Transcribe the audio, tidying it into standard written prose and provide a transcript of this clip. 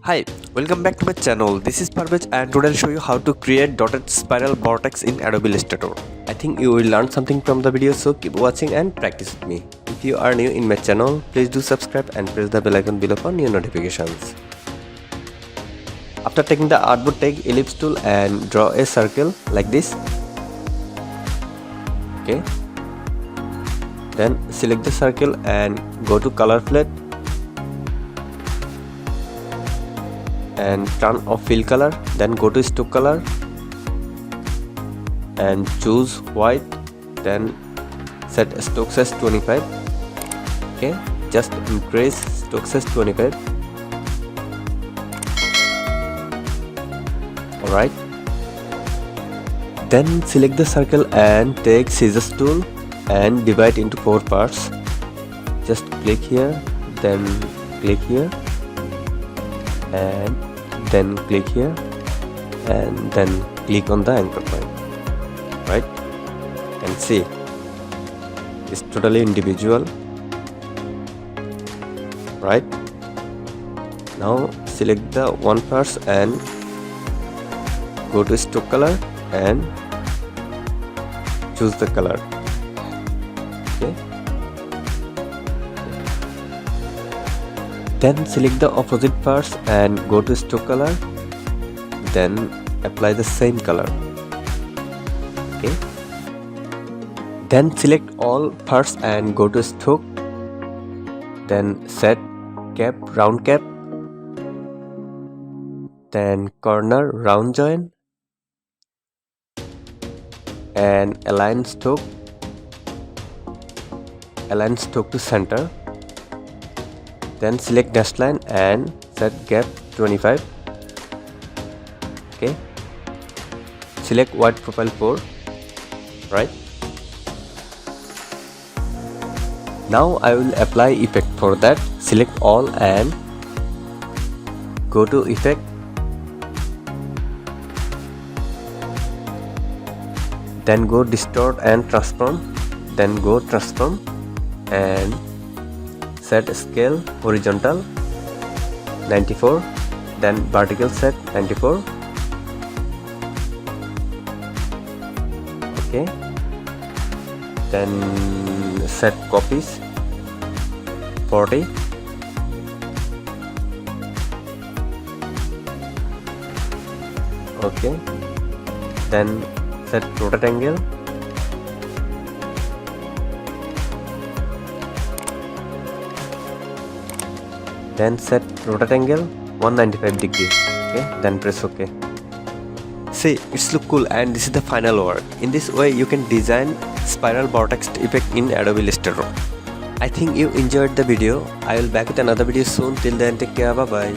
Hi, welcome back to my channel. This is Parvej and today I'll show you how to create dotted spiral vortex in Adobe Illustrator. I think you will learn something from the video, so keep watching and practice with me. If you are new in my channel, please do subscribe and press the bell icon below for new notifications. After taking the artboard, take ellipse tool and draw a circle like this. Okay. Then select the circle and go to color palette and turn off fill color, then go to stroke color and choose white, then set stroke size 25. Okay, just increase stroke size 25. Alright, then select the circle and take scissors tool and divide into 4 parts. Just click here, then click here, and then click here, and then click on the anchor point, right? And see, it's totally individual, right? Now select the one part and go to stroke color and choose the color. Okay, then select the opposite parts and go to stroke color, then apply the same color. Okay, then select all parts and go to stroke, then set cap, round cap, then corner, round join, and align stroke to center. Then select dashed line and set gap 25. Okay, select white profile 4, right? Now I will apply effect. For that, select all and go to effect, then go distort and transform, then go transform and set scale horizontal 94, then vertical set 94. Okay, then set copies 40. Okay, then set rotate angle, then set rotate angle 195 degree. Okay, then press OK. See, it's look cool, and this is the final work. In this way you can design spiral vortex effect in Adobe Illustrator. I think you enjoyed the video. I will back with another video soon. Till then, take care. Bye bye.